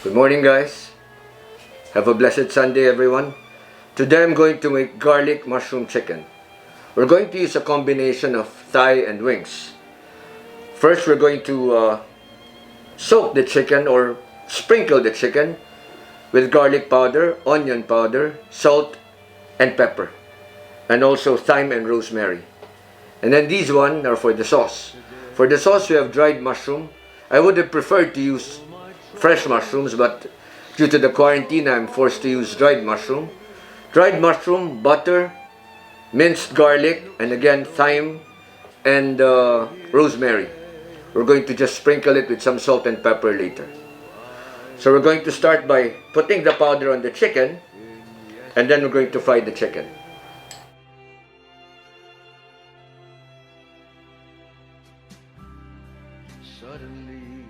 Good morning, guys. Have a blessed Sunday, everyone. Today I'm going to make garlic mushroom chicken. We're going to use a combination of thigh and wings. First, we're going to soak the chicken or sprinkle the chicken with garlic powder, onion powder, salt, and pepper. And also thyme and rosemary. And then these one are for the sauce. For the sauce, we have dried mushroom. I would have preferred to use fresh mushrooms, but due to the quarantine, I'm forced to use dried mushroom. Dried mushroom, butter, minced garlic, and again thyme and rosemary. We're going to just sprinkle it with some salt and pepper later. So we're going to start by putting the powder on the chicken, and then we're going to fry the chicken. Suddenly,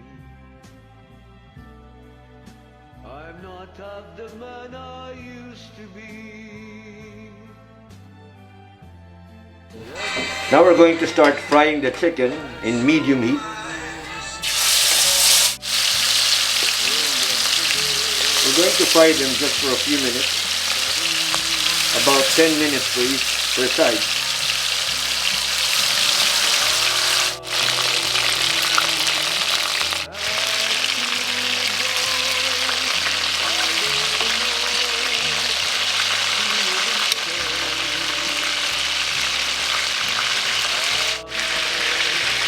I'm not of the man I used to be. Now we're going to start frying the chicken in medium heat. We're going to fry them just for a few minutes, about 10 minutes per side.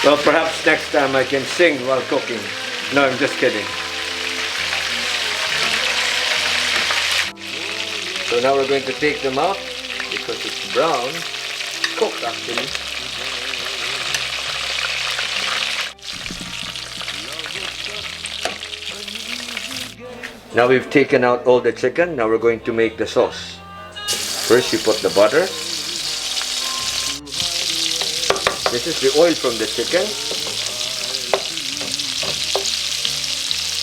Well, perhaps next time I can sing while cooking. No, I'm just kidding. So now we're going to take them out because it's brown. Cooked actually. Now we've taken out all the chicken. Now we're going to make the sauce. First you put the butter. This is the oil from the chicken.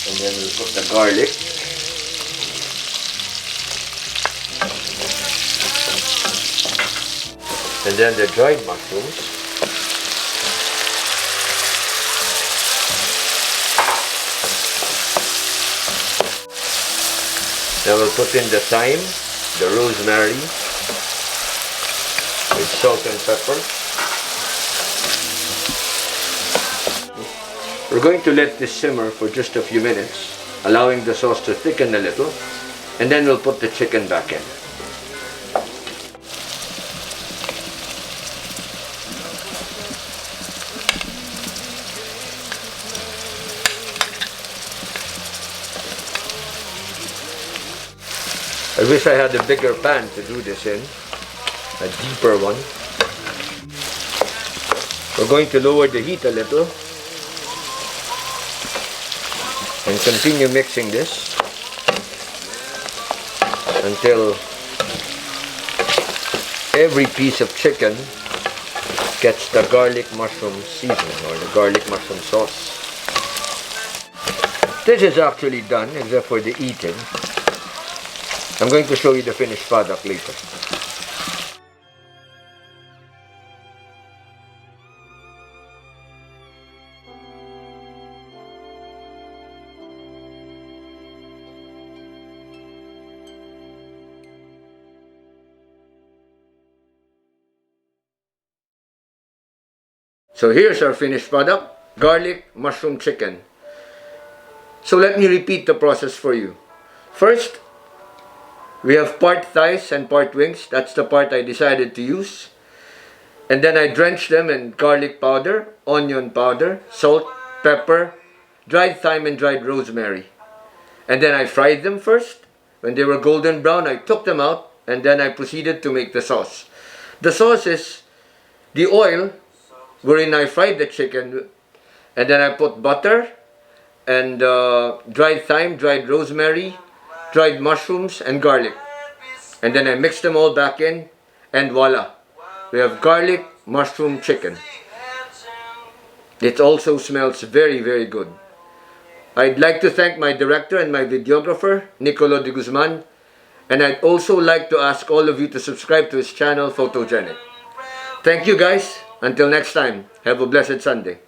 And then we'll put the garlic. And then the dried mushrooms. Then we'll put in the thyme, the rosemary, with salt and pepper. We're going to let this simmer for just a few minutes, allowing the sauce to thicken a little, and then we'll put the chicken back in. I wish I had a bigger pan to do this in, a deeper one. We're going to lower the heat a little and continue mixing this until every piece of chicken gets the garlic mushroom seasoning or the garlic mushroom sauce. This is actually done except for the eating. I'm going to show you the finished product later. So here's our finished product, garlic mushroom chicken. So let me repeat the process for you. First, we have part thighs and part wings. That's the part I decided to use. And then I drenched them in garlic powder, onion powder, salt, pepper, dried thyme and dried rosemary. And then I fried them first. When they were golden brown, I took them out and then I proceeded to make the sauce. The sauce is the oil wherein I fried the chicken, and then I put butter and dried thyme, dried rosemary, dried mushrooms and garlic. And then I mixed them all back in, and voila, we have garlic mushroom chicken. It also smells very, very good. I'd like to thank my director and my videographer, NICCOLO de GUZMAN, and I'd also like to ask all of you to subscribe to his channel, Photogenic. Thank you guys. Until next time, have a blessed Sunday.